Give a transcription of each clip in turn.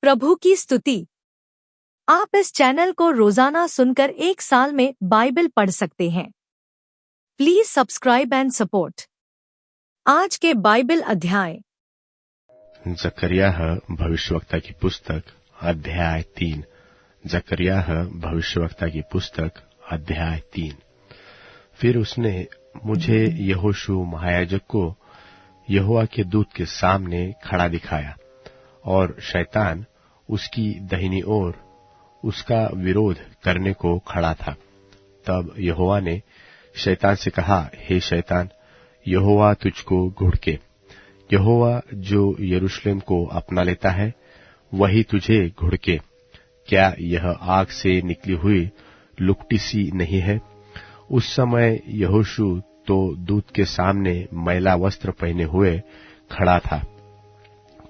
प्रभु की स्तुति। आप इस चैनल को रोजाना सुनकर 1 साल में बाइबल पढ़ सकते हैं। Please subscribe and support. आज के बाइबल अध्याय। जकरियाह भविष्यवक्ता की पुस्तक अध्याय 3। जकरियाह भविष्यवक्ता की पुस्तक अध्याय 3। फिर उसने मुझे यहोशू महायाजक को यहोवा के दूत के सामने खड़ा दिखाया, और शैतान उसकी दाहिनी ओर उसका विरोध करने को खड़ा था। तब यहोवा ने शैतान से कहा, हे शैतान, यहोवा तुझको घुड़के। यहोवा जो यरूशलेम को अपना लेता है, वही तुझे घुड़के। क्या यह आग से निकली हुई लुकटी सी नहीं है? उस समय यहोशू तो दूत के सामने मैला वस्त्र पहने हुए खड़ा था।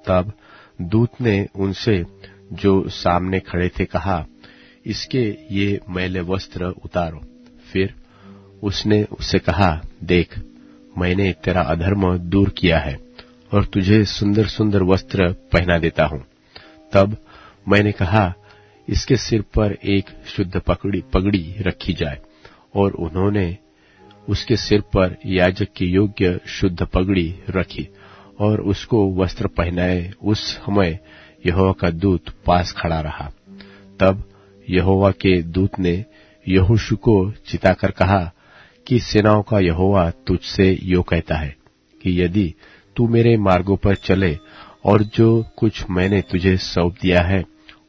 तब दूत ने उनसे जो सामने खड़े थे कहा, इसके ये मैले वस्त्र उतारो। फिर उसने उससे कहा, देख, मैंने तेरा अधर्म दूर किया है और तुझे सुंदर सुंदर वस्त्र पहना देता हूं। तब मैंने कहा, इसके सिर पर एक शुद्ध पगड़ी रखी जाए, और उन्होंने उसके सिर पर याजक के योग्य शुद्ध पगड़ी रखी और उसको वस्त्र पहनाए। उस समय यहोवा का दूत पास खड़ा रहा। तब यहोवा के दूत ने यहोशू को चिताकर कहा कि सेनाओं का यहोवा तुझसे यो कहता है कि यदि तू मेरे मार्गों पर चले और जो कुछ मैंने तुझे सौंप दिया है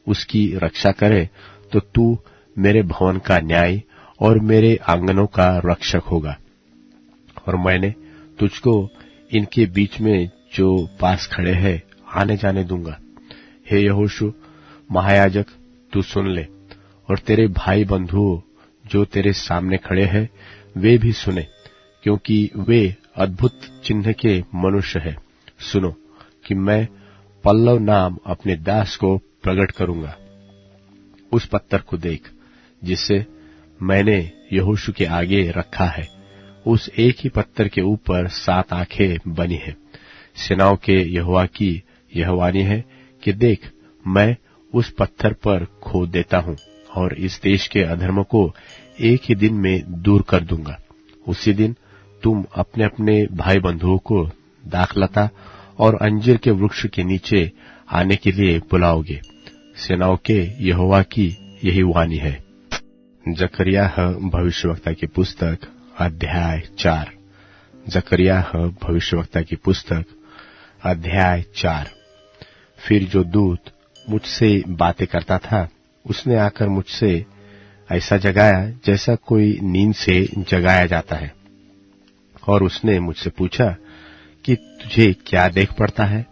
उसकी रक्षा करे, तो तू मेरे भवन का न्याय और मेरे आंगनों का रक्षक होगा, और मैंने तुझको इनके बीच में जो पास खड़े हैं आने जाने दूंगा। हे यहोशू महायाजक, तू सुन ले, और तेरे भाई बंधुओं जो तेरे सामने खड़े हैं वे भी सुने, क्योंकि वे अद्भुत चिन्ह के मनुष्य हैं। सुनो कि मैं पल्लव नाम अपने दास को प्रकट करूंगा। उस पत्थर को देख जिसे मैंने यहोशू के आगे रखा है। उस एक ही पत्थर के ऊपर 7 आंखें बनी है। सेनाओं के यहोवा की यह वाणी है कि देख, मैं उस पत्थर पर खोद देता हूं और इस देश के अधर्म को एक ही दिन में दूर कर दूंगा। उसी दिन तुम अपने अपने भाई बंधुओं को दाखलता और अंजीर के वृक्ष के नीचे आने के लिए बुलाओगे। सेनाओं के यहोवा की यही वाणी है। जकरियाह भविष्यवक्ता की पुस्तक अध्याय 4। जकरियाह भविष्यवक्ता की पुस्तक अध्याय 4। फिर जो दूत मुझसे बातें करता था, उसने आकर मुझसे ऐसा जगाया जैसा कोई नींद से जगाया जाता है, और उसने मुझसे पूछा कि तुझे क्या देख पड़ता है?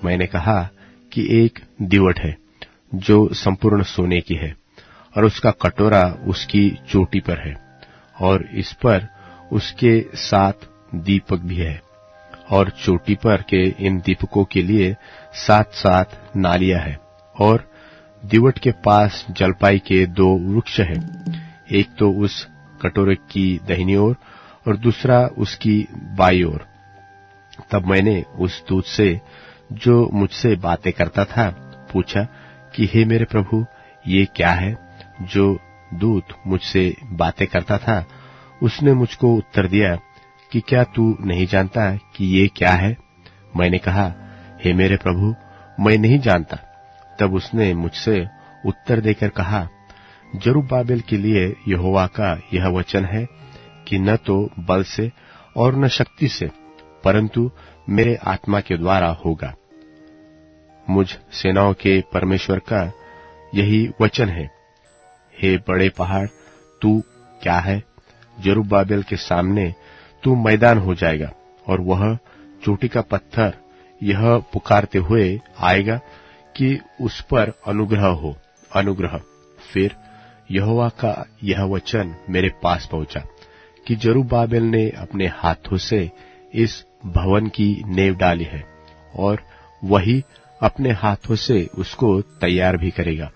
मैंने कहा कि एक दीवट है जो संपूर्ण सोने की है, और उसका कटोरा उसकी चोटी पर है, और इस पर उसके 7 दीपक भी है, और चोटी पर के इन दीपकों के लिए 7-7 नालियां हैं, और दीवट के पास जलपाई के 2 वृक्ष हैं, एक तो उस कटोरे की दाहिनी ओर और दूसरा उसकी बाईं ओर। तब मैंने उस दूत से जो मुझसे बातें करता था पूछा कि हे मेरे प्रभु, ये क्या है? जो दूत मुझसे बातें करता था उसने मुझको उत्तर दिया कि क्या तू नहीं जानता कि ये क्या है? मैंने कहा, हे मेरे प्रभु, मैं नहीं जानता। तब उसने मुझसे उत्तर देकर कहा, जरुब्बाबेल के लिए यहोवा का यह वचन है कि न तो बल से और न शक्ति से, परंतु मेरे आत्मा के द्वारा होगा। मुझ सेनाओं के परमेश्वर का यही वचन है। हे बड़े पहाड़, तू क्या है? जरुब्बाबेल के सामने तू मैदान हो जाएगा, और वह चोटी का पत्थर यह पुकारते हुए आएगा कि उस पर अनुग्रह हो, अनुग्रह। फिर यहोवा का यह वचन मेरे पास पहुंचा कि जरुब्बाबेल ने अपने हाथों से इस भवन की नींव डाली है, और वही अपने हाथों से उसको तैयार भी करेगा।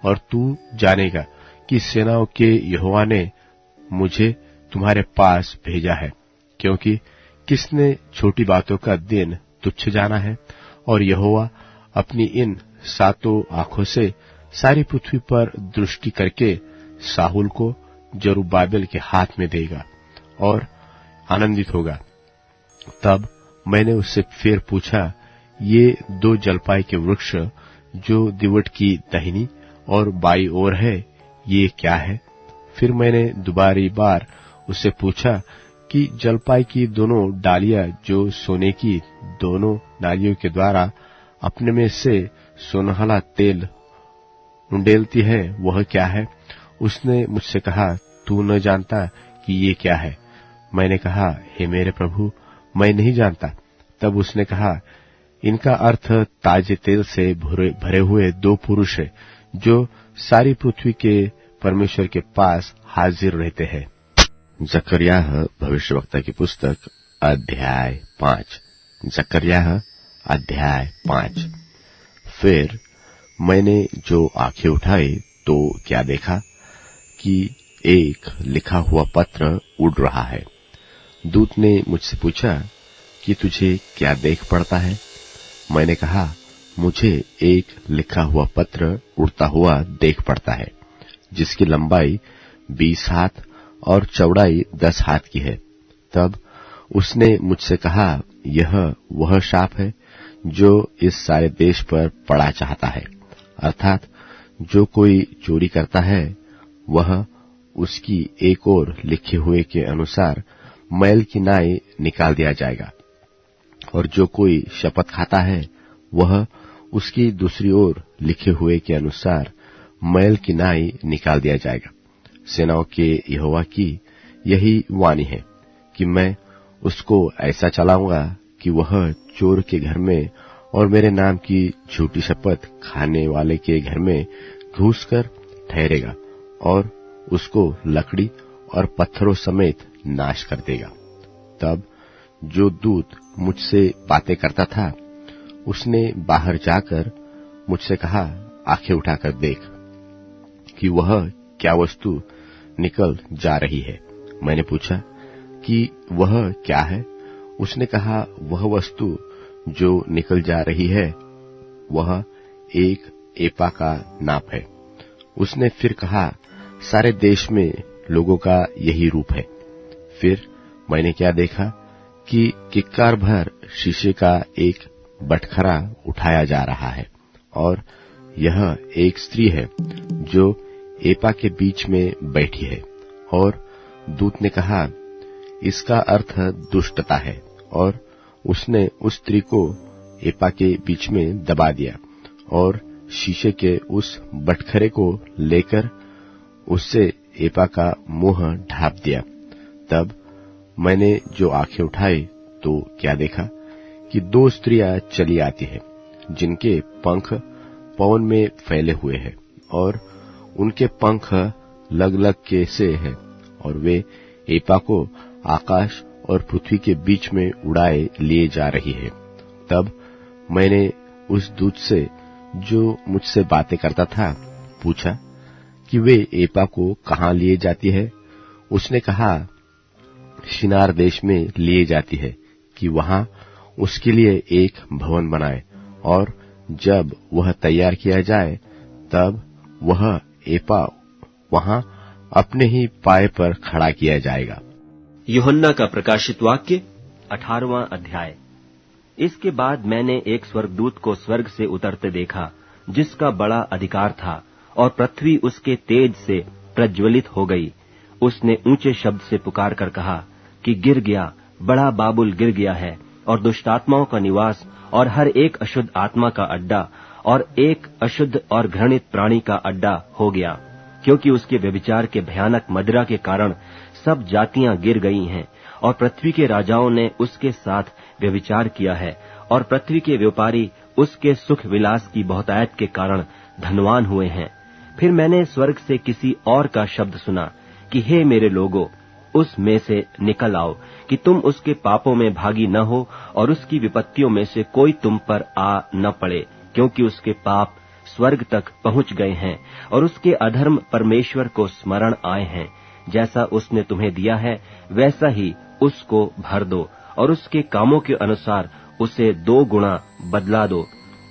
और तू जानेगा कि सेनाओं के यहोवा ने मुझे तुम्हारे पास भेजा है, क्योंकि किसने छोटी बातों का दिन तुच्छ जाना है, और यहोवा अपनी इन सातों आंखों से सारी पृथ्वी पर दृष्टि करके साहुल को जरुब्बाबिल के हाथ में देगा और आनंदित होगा। तब मैंने उससे फिर पूछा, ये 2 जलपाई के वृक्ष जो दिवट की दाहिनी और बाई ओर है, ये क्या है? फिर मैंने दोबारी बार उससे पूछा कि जलपाई की दोनों डालियां जो सोने की दोनों नालियों के द्वारा अपने में से सोनहला तेल उंडेलती है, वह क्या है? उसने मुझसे कहा, तू न जानता कि ये क्या है? मैंने कहा, हे मेरे प्रभु, मैं नहीं जानता। तब उसने कहा, इनका अर्थ ताजे तेल से भरे हुए 2 पुरुष है जो सारी पृथ्वी के परमेश्वर के पास हाजिर रहते हैं। जकरियाह भविष्यवक्ता की पुस्तक अध्याय 5। जकरियाह अध्याय 5। फिर मैंने जो आंखें उठाई तो क्या देखा कि एक लिखा हुआ पत्र उड़ रहा है। दूत ने मुझसे पूछा कि तुझे क्या देख पड़ता है? मैंने कहा, मुझे एक लिखा हुआ पत्र उड़ता हुआ देख पड़ता है, जिसकी लंबाई 20 हाथ और चौड़ाई 10 हाथ की है। तब उसने मुझसे कहा, यह वह शाप है जो इस सारे देश पर पड़ा चाहता है, अर्थात जो कोई चोरी करता है वह उसकी एक ओर लिखे हुए के अनुसार मैल की नाई निकाल दिया जाएगा, और जो कोई शपथ खाता है वह उसकी दूसरी ओर लिखे हुए के अनुसार मैल की नाई निकाल दिया जाएगा। सेनाओं के यहोवा की यही वाणी है कि मैं उसको ऐसा चलाऊंगा कि वह चोर के घर में और मेरे नाम की झूठी शपथ खाने वाले के घर में घुसकर ठहरेगा और उसको लकड़ी और पत्थरों समेत नाश कर देगा। तब जो दूत मुझसे बातें करता था उसने बाहर जाकर मुझसे कहा, आंखें उठाकर देख कि वह क्या वस्तु निकल जा रही है। मैंने पूछा कि वह क्या है? उसने कहा, वह वस्तु जो निकल जा रही है वह 1 एपा का नाप है। उसने फिर कहा, सारे देश में लोगों का यही रूप है। फिर मैंने क्या देखा कि किक्कार भर शीशे का एक बटखरा उठाया जा रहा है, और यह एक स्त्री है जो एपा के बीच में बैठी है। और दूत ने कहा, इसका अर्थ दुष्टता है, और उसने उस स्त्री को एपा के बीच में दबा दिया और शीशे के उस बटखरे को लेकर उससे एपा का मुंह ढांप दिया। तब मैंने जो आंखें उठाई तो क्या देखा कि 2 स्त्रियां चली आती हैं, जिनके पंख पवन में फैले हुए हैं, और उनके पंख लग के से हैं, और वे एपा को आकाश और पृथ्वी के बीच में उड़ाए लिए जा रही है। तब मैंने उस दूत से जो मुझसे बातें करता था पूछा कि वे एपा को कहाँ लिए जाती है? उसने कहा, शिनार देश में लिए जाती है कि वहां उसके लिए एक भवन बनाए, और जब वह तैयार किया जाए तब वह एपा वहां अपने ही पाए पर खड़ा किया जाएगा। यूहन्ना का प्रकाशित वाक्य 18वां अध्याय। इसके बाद मैंने एक स्वर्गदूत को स्वर्ग से उतरते देखा, जिसका बड़ा अधिकार था, और पृथ्वी उसके तेज से प्रज्वलित हो गई। उसने ऊंचे शब्द से पुकार कर कहा कि गिर गया, बड़ा बाबुल गिर गया है, और दुष्टात्माओं का निवास, और हर एक अशुद्ध आत्मा का अड्डा, और एक अशुद्ध और घृणित प्राणी का अड्डा हो गया, क्योंकि उसके व्यभिचार के भयानक मदिरा के कारण सब जातियां गिर गई हैं, और पृथ्वी के राजाओं ने उसके साथ व्यभिचार किया है, और पृथ्वी के व्यापारी उसके सुख विलास की बहुतायत के कारण धनवान हुए हैं। फिर मैंने स्वर्ग से किसी और का शब्द सुना कि हे मेरे लोगो, उस में से निकल आओ कि तुम उसके पापों में भागी न हो, और उसकी विपत्तियों में से कोई तुम पर आ न पड़े, क्योंकि उसके पाप स्वर्ग तक पहुंच गए हैं, और उसके अधर्म परमेश्वर को स्मरण आए हैं। जैसा उसने तुम्हें दिया है वैसा ही उसको भर दो, और उसके कामों के अनुसार उसे 2 गुना बदला दो।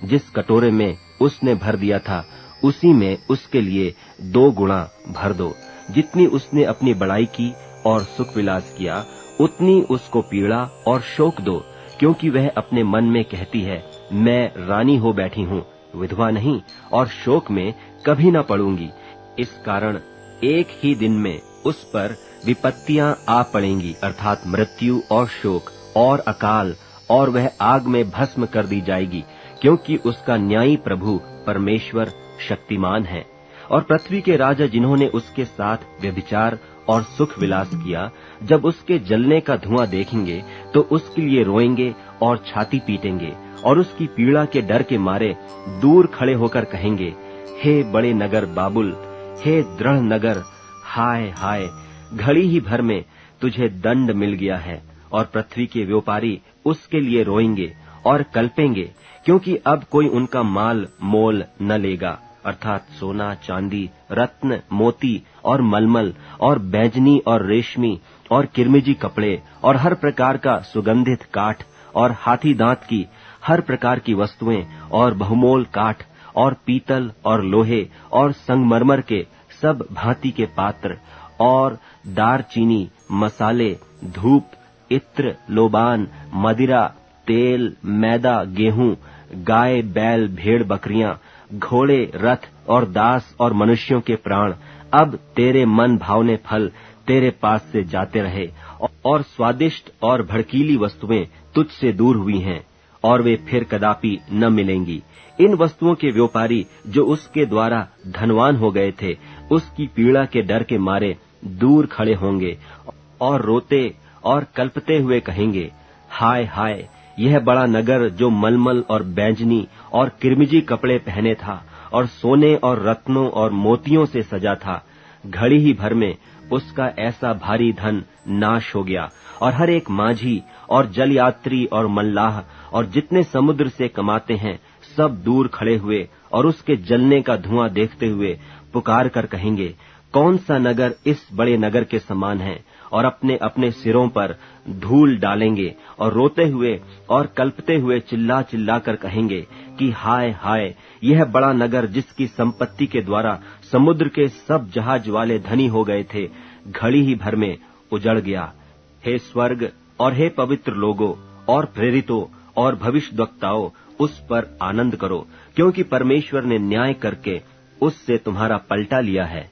जिस कटोरे में उसने भर दिया था, उसी में उसके लिए 2 गुणा भर दो। जितनी उसने अपनी बड़ाई की और सुख विलास किया, उतनी उसको पीड़ा और शोक दो, क्योंकि वह अपने मन में कहती है, मैं रानी हो बैठी हूँ, विधवा नहीं, और शोक में कभी न पड़ूंगी। इस कारण एक ही दिन में उस पर विपत्तियां आ पड़ेंगी, अर्थात मृत्यु और शोक और अकाल, और वह आग में भस्म कर दी जाएगी, क्योंकि उसका न्यायी प्रभु परमेश्वर शक्तिमान है। और पृथ्वी के राजा जिन्होंने उसके साथ व्यभिचार और सुख विलास किया, जब उसके जलने का धुआं देखेंगे तो उसके लिए रोएंगे और छाती पीटेंगे, और उसकी पीड़ा के डर के मारे दूर खड़े होकर कहेंगे, हे बड़े नगर बाबुल, हे दृढ़ नगर, हाय हाय, घड़ी ही भर में तुझे दंड मिल गया है। और पृथ्वी के व्यापारी उसके लिए रोएंगे और कल्पेंगे, क्योंकि अब कोई उनका माल मोल न लेगा, अर्थात सोना, चांदी, रत्न, मोती और मलमल और बैंजनी और रेशमी और किरमिजी कपड़े और हर प्रकार का सुगंधित काठ और हाथी दांत की हर प्रकार की वस्तुएं और बहुमोल काठ और पीतल और लोहे और संगमरमर के सब भांति के पात्र और दारचीनी, मसाले, धूप, इत्र, लोबान, मदिरा, तेल, मैदा, गेहूं, गाय, बैल, भेड़, बकरियां, घोड़े, रथ और दास और मनुष्यों के प्राण, अब तेरे मन भावने फल तेरे पास से जाते रहे, और स्वादिष्ट और भड़कीली वस्तुएं तुझसे दूर हुई हैं, और वे फिर कदापि न मिलेंगी। इन वस्तुओं के व्यापारी जो उसके द्वारा धनवान हो गए थे, उसकी पीड़ा के डर के मारे दूर खड़े होंगे और रोते और कल्पते हुए कहेंगे, हाय हाय, यह बड़ा नगर जो मलमल और बैंजनी और किरमिजी कपड़े पहने था और सोने और रत्नों और मोतियों से सजा था, घड़ी ही भर में उसका ऐसा भारी धन नाश हो गया। और हर एक माझी और जल यात्री और मल्लाह और जितने समुद्र से कमाते हैं, सब दूर खड़े हुए और उसके जलने का धुआं देखते हुए पुकार कर कहेंगे, कौन सा नगर इस बड़े नगर के समान है? और अपने अपने सिरों पर धूल डालेंगे और रोते हुए और कल्पते हुए चिल्ला चिल्ला कर कहेंगे कि हाय हाय, यह बड़ा नगर जिसकी संपत्ति के द्वारा समुद्र के सब जहाज वाले धनी हो गए थे, घड़ी ही भर में उजड़ गया। हे स्वर्ग और हे पवित्र लोगों और प्रेरितों और भविष्यद्वक्ताओं, उस पर आनंद करो, क्योंकि परमेश्वर ने न्याय करके उससे तुम्हारा पलटा लिया है।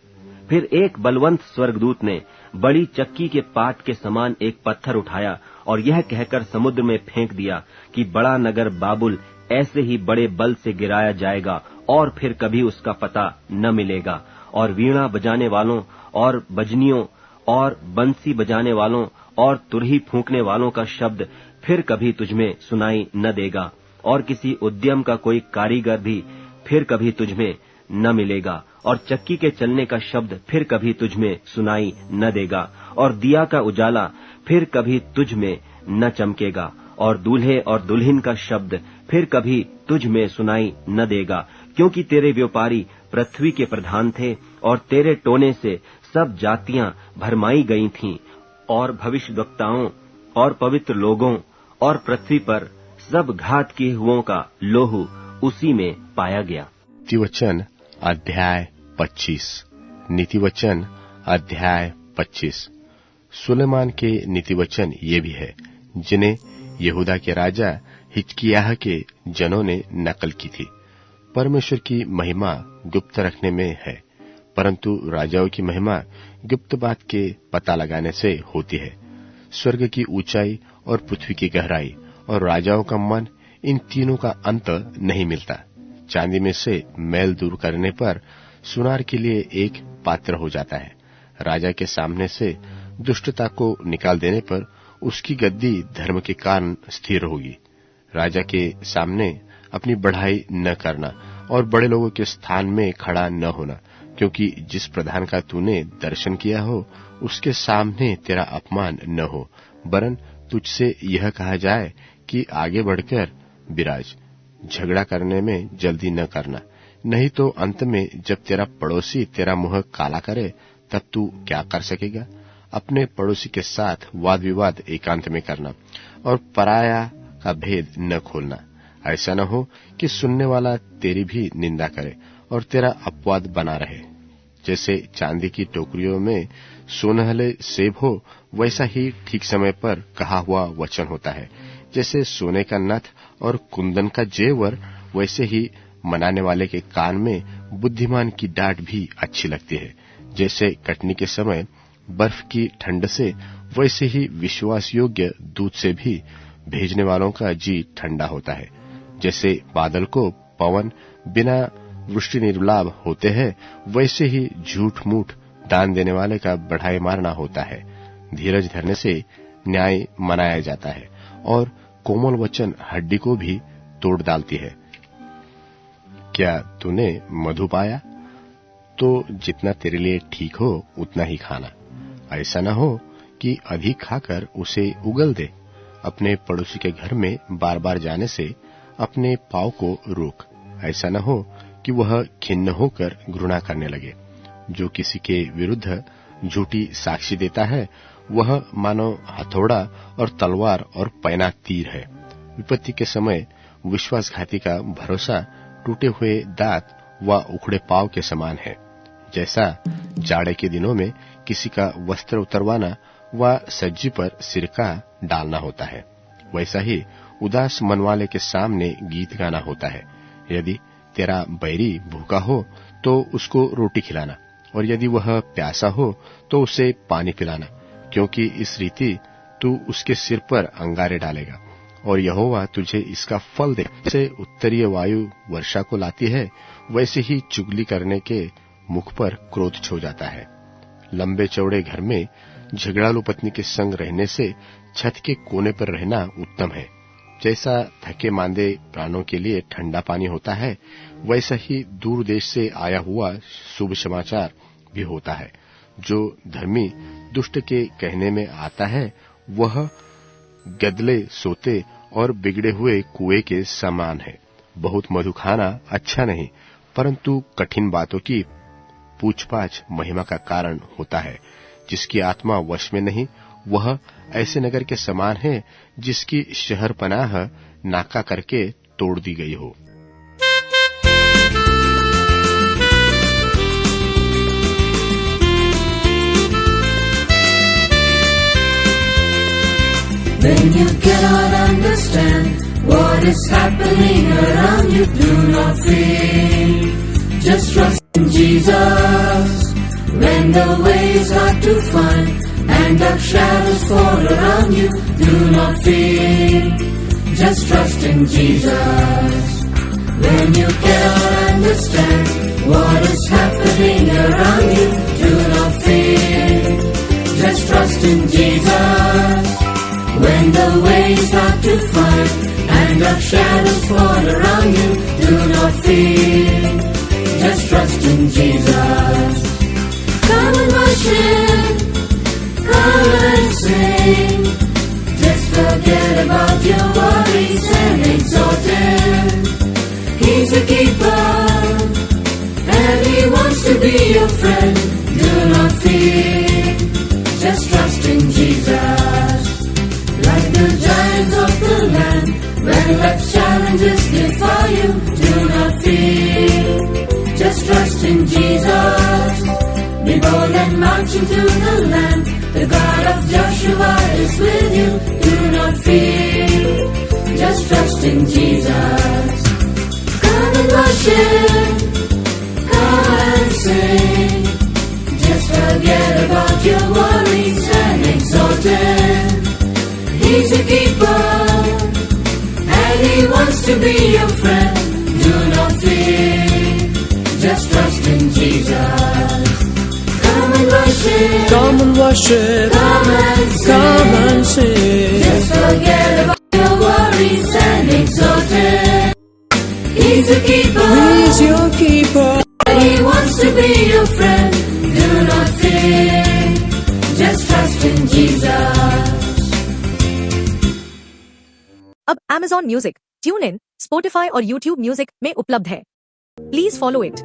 फिर एक बलवंत स्वर्गदूत ने बड़ी चक्की के पाट के समान एक पत्थर उठाया और यह कहकर समुद्र में फेंक दिया कि बड़ा नगर बाबुल ऐसे ही बड़े बल से गिराया जाएगा और फिर कभी उसका पता न मिलेगा। और वीणा बजाने वालों और बजनियों और बंसी बजाने वालों और तुरही फूंकने वालों का शब्द फिर कभी तुझमें सुनाई न देगा, और किसी उद्यम का कोई कारीगर भी फिर कभी तुझमें न मिलेगा, और चक्की के चलने का शब्द फिर कभी तुझमें सुनाई न देगा, और दिया का उजाला फिर कभी तुझ में न चमकेगा, और दूल्हे और दुल्हन का शब्द फिर कभी तुझ में सुनाई न देगा, क्योंकि तेरे व्यापारी पृथ्वी के प्रधान थे और तेरे टोने से सब जातियां भरमाई गई थीं, और भविष्यद्वक्ताओं और पवित्र लोगों और पृथ्वी पर सब घात किए हुओं का लोहू उसी में पाया गया। नीतिवचन अध्याय 25। नीतिवचन अध्याय 25। सुलेमान के नीतिवचन ये भी है जिन्हें यहूदा के राजा हिजकिय्याह के जनों ने नकल की थी। परमेश्वर की महिमा गुप्त रखने में है, परंतु राजाओं की महिमा गुप्त बात के पता लगाने से होती है। स्वर्ग की ऊंचाई और पृथ्वी की गहराई और राजाओं का मन, इन तीनों का अंत नहीं मिलता। चांदी में से मैल दूर करने पर सुनार के लिए एक पात्र हो जाता है। राजा के सामने से दुष्टता को निकाल देने पर उसकी गद्दी धर्म के कारण स्थिर होगी। राजा के सामने अपनी बढ़ाई न करना और बड़े लोगों के स्थान में खड़ा न होना, क्योंकि जिस प्रधान का तूने दर्शन किया हो उसके सामने तेरा अपमान न हो, वरन तुझसे यह कहा जाए कि आगे बढ़कर विराज। झगड़ा करने में जल्दी न करना, नहीं तो अंत में जब तेरा पड़ोसी तेरा मुंह काला करे तब तू क्या कर सकेगा। अपने पड़ोसी के साथ वाद विवाद एकांत में करना और पराया का भेद न खोलना। ऐसा न हो कि सुनने वाला तेरी भी निंदा करे और तेरा अपवाद बना रहे। जैसे चांदी की टोकरियों में सोनहले सेब हो, वैसा ही ठीक समय पर कहा हुआ वचन होता है। जैसे सोने का नथ और कुंदन का जेवर, वैसे ही मनाने वाले के कान में बुद्धिमान की डांट भी अच्छी लगती है। जैसे कटनी के समय बर्फ की ठंड से, वैसे ही विश्वास योग्य दूध से भी भेजने वालों का जी ठंडा होता है। जैसे बादल को पवन बिना वृष्टि निर्लाभ होते हैं, वैसे ही झूठ मूठ दान देने वाले का बढ़ाई मारना होता है। धीरज धरने से न्याय मनाया जाता है और कोमल वचन हड्डी को भी तोड़ डालती है। क्या तूने मधु पाया? तो जितना तेरे लिए ठीक हो उतना ही खाना। ऐसा न हो कि अधिक खाकर उसे उगल दे। अपने पड़ोसी के घर में बार बार जाने से अपने पाँव को रोक। ऐसा न हो कि वह खिन्न होकर घृणा करने लगे। जो किसी के विरुद्ध झूठी साक्षी देता है, वह मानो हथौड़ा और तलवार और पैना तीर है। विपत्ति के समय विश्वासघाती का भरोसा टूटे हुए दांत व उखड़े पांव के समान है। जैसा जाड़े के दिनों में किसी का वस्त्र उतरवाना व सज्जी पर सिरका डालना होता है, वैसा ही उदास मन वाले के सामने गीत गाना होता है। यदि तेरा बैरी भूखा हो तो उसको रोटी खिलाना, और यदि वह प्यासा हो तो उसे पानी पिलाना, क्योंकि इस रीति तू उसके सिर पर अंगारे डालेगा और यहोवा तुझे इसका फल दे। जैसे उत्तरीय वायु वर्षा को लाती है, वैसे ही चुगली करने के मुख पर क्रोध छो जाता है। लंबे चौड़े घर में झगड़ालू पत्नी के संग रहने से छत के कोने पर रहना उत्तम है। जैसा थके मांदे प्राणों के लिए ठंडा पानी होता है, वैसा ही दूर देश से आया हुआ शुभ समाचार भी होता है। जो धर्मी दुष्ट के कहने में आता है, वह गदले सोते और बिगड़े हुए कुएं के समान है। बहुत मधु खाना अच्छा नहीं, परंतु कठिन बातों की पूछपाछ महिमा का कारण होता है। जिसकी आत्मा वश में नहीं, वह ऐसे नगर के समान है जिसकी शहर पनाह नाका करके तोड़ दी गई हो। When you cannot understand what is happening around you, do not fear. Just trust in Jesus. When the way is hard to find and dark shadows fall around you, do not fear. Just trust in Jesus. When you cannot understand what is happening around you, do not fear. Just trust in Jesus. When the way is hard to find and dark shadows fall around you, do not fear. Just trust in Jesus. Come and worship, come and sing. Just forget about your worries and exalt Him. He's a keeper and He wants to be your friend. Do not fear. Just trust in Jesus. Like the giants of the land, when life's challenges defy you, do not fear. Just trust in Jesus. Be bold and march into the land. The God of Joshua is with you. Do not fear. Just trust in Jesus. Come and worship, come and sing. Just forget about your worries and exalt Him. He's a keeper, and He wants to be your friend. Do not fear, just trust in Jesus. Come and worship, Come and worship, come and sing. come and sing. Just forget about your worries and exalt Him. He's a keeper, He's your keeper. and He wants to be your friend. Do not fear, just trust in Jesus. अब Amazon Music, TuneIn, Spotify और YouTube Music में उपलब्ध है। Please follow it.